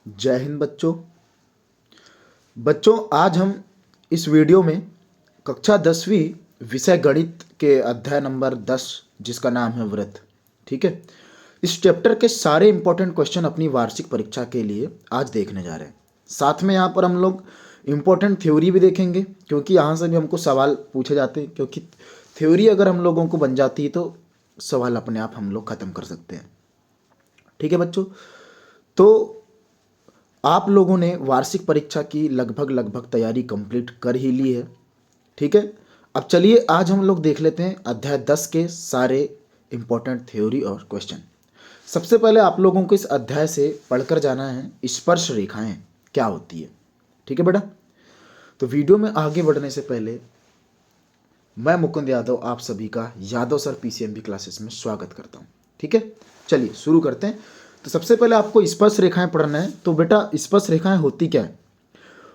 जय हिंद बच्चों। आज हम इस वीडियो में कक्षा 10वीं विषय गणित के अध्याय नंबर 10 जिसका नाम है व्रत, ठीक है, इस चैप्टर के सारे इंपॉर्टेंट क्वेश्चन अपनी वार्षिक परीक्षा के लिए आज देखने जा रहे हैं। साथ में यहाँ पर हम लोग इम्पोर्टेंट थ्योरी भी देखेंगे, क्योंकि यहाँ से भी हमको सवाल पूछे जाते हैं, क्योंकि थ्योरी अगर हम लोगों को बन जाती है तो सवाल अपने आप हम लोग ख़त्म कर सकते हैं। ठीक है बच्चों, तो आप लोगों ने वार्षिक परीक्षा की लगभग तैयारी कंप्लीट कर ही ली है। ठीक है, अब चलिए आज हम लोग देख लेते हैं अध्याय 10 के सारे इंपॉर्टेंट थ्योरी और क्वेश्चन। सबसे पहले आप लोगों को इस अध्याय से पढ़कर जाना है स्पर्श रेखाएं क्या होती है। ठीक है बेटा, तो वीडियो में आगे बढ़ने से पहले मैं मुकुंद यादव आप सभी का यादव सर पीसीएमबी क्लासेस में स्वागत करता हूँ। ठीक है, चलिए शुरू करते हैं। तो सबसे पहले आपको स्पर्श रेखाएं पढ़ना है। तो बेटा स्पर्श रेखाएं होती क्या है?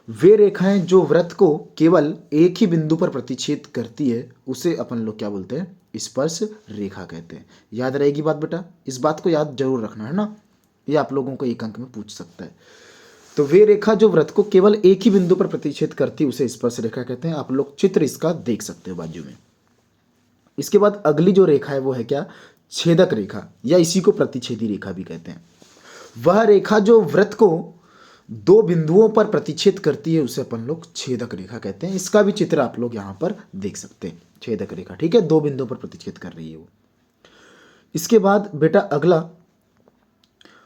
वे रेखाएं जो व्रत को केवल एक ही बिंदु पर प्रतिच्छेद करती है उसे अपन लोग क्या बोलते हैं? स्पर्श रेखा कहते हैं। याद रहेगी बात बेटा, इस बात को याद जरूर रखना है ना, ये आप लोगों को एक अंक में पूछ सकता है। तो वे रेखा जो व्रत को केवल एक ही बिंदु पर प्रतिच्छेद करती है उसे स्पर्श रेखा कहते हैं। आप लोग चित्र इसका देख सकते हो बाजू में। इसके बाद अगली जो रेखा है वो है क्या? छेदक रेखा, या इसी को प्रतिच्छेदी रेखा भी कहते हैं। वह रेखा जो व्रत को दो बिंदुओं पर प्रतिच्छेद करती है उसे अपन लोग छेदक रेखा कहते हैं। इसका भी चित्र आप लोग यहाँ पर देख सकते हैं, छेदक रेखा। ठीक है, दो बिंदुओं पर प्रतिच्छेद कर रही है वो। इसके बाद बेटा अगला,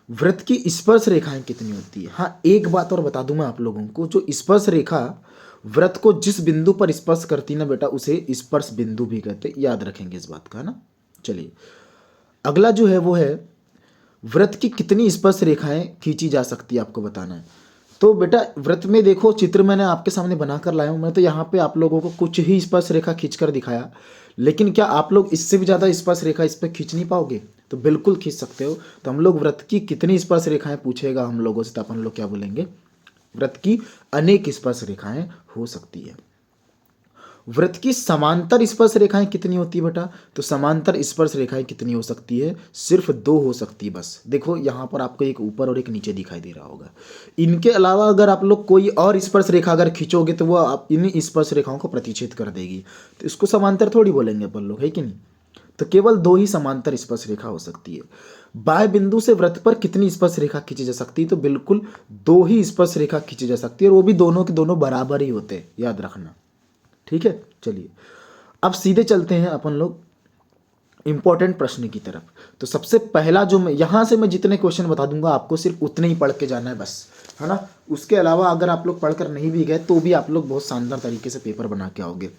व्रत की स्पर्श रेखाएं कितनी होती है? हाँ, एक बात और बता दूं मैं आप लोगों को, जो स्पर्श रेखा व्रत को जिस बिंदु पर स्पर्श करती है ना बेटा उसे स्पर्श बिंदु भी कहते हैं। याद रखेंगे इस बात का ना। चलिए अगला जो है वो है व्रत की कितनी स्पर्श रेखाएं खींची जा सकती है, आपको बताना है। तो बेटा व्रत में देखो, चित्र मैंने आपके सामने बनाकर लाया हूं। मैं तो यहाँ पे आप लोगों को कुछ ही स्पर्श रेखा खींचकर दिखाया, लेकिन क्या आप लोग इससे भी ज़्यादा स्पर्श रेखा इस पर खींच नहीं पाओगे? तो बिल्कुल खींच सकते हो। तो हम लोग व्रत की कितनी स्पर्श रेखाएं पूछेगा हम लोगों से, तो अपन लोग क्या बोलेंगे? व्रत की अनेक स्पर्श रेखाएं हो सकती है। व्रत की समांतर स्पर्श रेखाएं कितनी होती है बेटा? तो समांतर स्पर्श रेखाएं कितनी हो सकती है? सिर्फ दो हो सकती है बस। देखो यहाँ पर आपको एक ऊपर और एक नीचे दिखाई दे रहा होगा। इनके अलावा अगर आप लोग कोई और स्पर्श रेखा अगर खींचोगे तो वो आप इन स्पर्श रेखाओं को प्रतिच्छेद कर देगी, तो इसको समांतर थोड़ी बोलेंगे अपन लोग, है कि नहीं? तो केवल दो ही समांतर स्पर्श रेखा हो सकती है। बाह्य बिंदु से व्रत पर कितनी स्पर्श रेखा खींची जा सकती है? तो बिल्कुल दो ही स्पर्श रेखा खींची जा सकती है, और वो भी दोनों के दोनों बराबर ही होते हैं, याद रखना। ठीक है, चलिए अब सीधे चलते हैं अपन लोग इंपॉर्टेंट प्रश्न की तरफ। तो सबसे पहला जो मैं यहां से मैं जितने क्वेश्चन बता दूंगा आपको सिर्फ उतने ही पढ़ के जाना है बस, है ना। उसके अलावा अगर आप लोग पढ़कर नहीं भी गए तो भी आप लोग बहुत शानदार तरीके से पेपर बना के आओगे।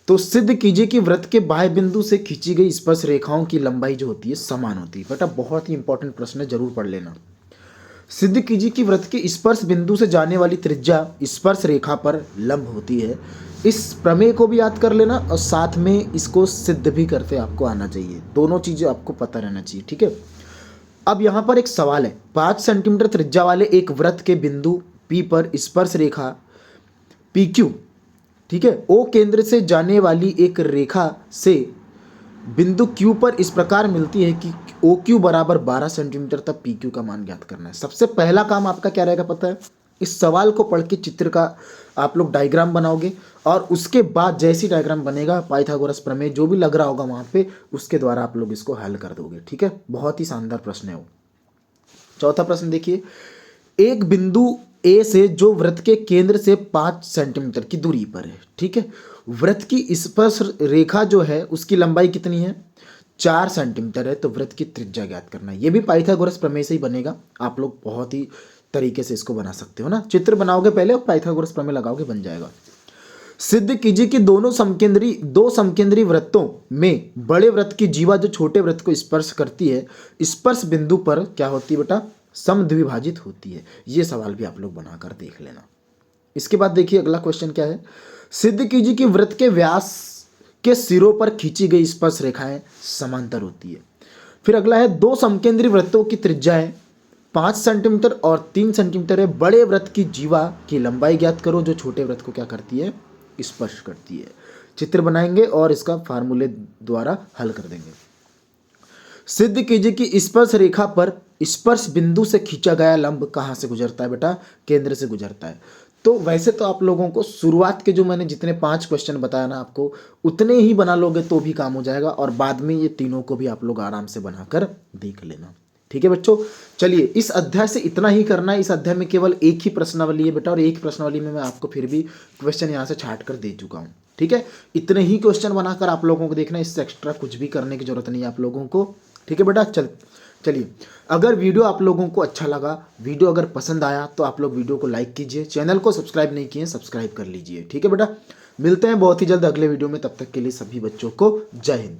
तो सिद्ध कीजिए कि व्रत के बाह्य बिंदु से खींची गई स्पर्श रेखाओं की लंबाई जो होती है समान होती है। बेटा बहुत ही इंपॉर्टेंट प्रश्न है, जरूर पढ़ लेना। सिद्ध कीजिए कि व्रत के स्पर्श बिंदु से जाने वाली त्रिज्या स्पर्श रेखा पर लंब होती है। इस प्रमेय को भी याद कर लेना और साथ में इसको सिद्ध भी करते आपको आना चाहिए। दोनों चीजें आपको पता रहना चाहिए। ठीक है, अब यहां पर एक सवाल है। 5 सेंटीमीटर त्रिज्या वाले एक व्रत के बिंदु P पर स्पर्श रेखा PQ, ठीक है, O केंद्र से जाने वाली एक रेखा से बिंदु Q पर इस प्रकार मिलती है कि OQ बराबर 12 सेंटीमीटर तक PQ का मान ज्ञात करना है। सबसे पहला काम आपका क्या रहेगा पता है? इस सवाल को पढ़ के चित्र का आप लोग डायग्राम बनाओगे, और उसके बाद जैसी डायग्राम बनेगा पाइथागोरस प्रमेय जो भी लग रहा होगा वहां पे उसके द्वारा आप लोग इसको हल कर दोगे। ठीक है, बहुत ही शानदार प्रश्न है वो। चौथा प्रश्न देखिए, एक बिंदु ए से जो व्रत के केंद्र से 5 सेंटीमीटर की दूरी पर है, ठीक है, व्रत की स्पर्श रेखा जो है उसकी लंबाई कितनी है? 4 सेंटीमीटर है। तो व्रत की त्रिज्या ज्ञात करना है। ये भी पाइथागोरस प्रमेय से ही बनेगा। आप लोग बहुत ही तरीके से इसको बना सकते हो ना। चित्र बनाओगे पहले और पाइथागोरस प्रमेय लगाओगे, बन जाएगा। सिद्ध कीजिए कि दो समकेंद्री वृत्तों में बड़े व्रत की जीवा जो छोटे व्रत को स्पर्श करती है स्पर्श बिंदु पर क्या होती है बेटा? समद्विभाजित होती है। ये सवाल भी आप लोग बनाकर देख लेना। इसके बाद देखिए अगला क्वेश्चन क्या है। सिद्ध कीजिए कि वृत्त के व्यास के सिरों पर खींची गई स्पर्श रेखाएं समांतर होती है। फिर अगला है, दो समकेंद्री वृत्तों की त्रिज्याएं 5 सेंटीमीटर और 3 सेंटीमीटर है। बड़े व्रत की जीवा की लंबाई ज्ञात करो जो छोटे व्रत को क्या करती है? स्पर्श करती है। चित्र बनाएंगे और इसका फार्मूले द्वारा हल कर देंगे। सिद्ध कीजिए कि स्पर्श रेखा पर स्पर्श बिंदु से खींचा गया लंब कहाँ से गुजरता है बेटा? केंद्र से गुजरता है। तो वैसे तो आप लोगों को शुरुआत के जो मैंने जितने 5 क्वेश्चन बताया ना आपको, उतने ही बना लोगे तो भी काम हो जाएगा, और बाद में ये तीनों को भी आप लोग आराम से बनाकर देख लेना। ठीक है बच्चों, चलिए इस अध्याय से इतना ही करना है। इस अध्याय में केवल एक ही प्रश्नावली है बेटा, और एक प्रश्नावली में मैं आपको फिर भी क्वेश्चन यहाँ से छाट कर दे चुका हूँ। ठीक है, इतने ही क्वेश्चन बनाकर आप लोगों को देखना है, इससे एक्स्ट्रा कुछ भी करने की जरूरत नहीं है आप लोगों को। ठीक है बेटा, चलिए अगर वीडियो आप लोगों को अच्छा लगा, वीडियो अगर पसंद आया तो आप लोग वीडियो को लाइक कीजिए, चैनल को सब्सक्राइब नहीं किए सब्सक्राइब कर लीजिए। ठीक है बेटा, मिलते हैं बहुत ही जल्द अगले वीडियो में, तब तक के लिए सभी बच्चों को जय हिंद।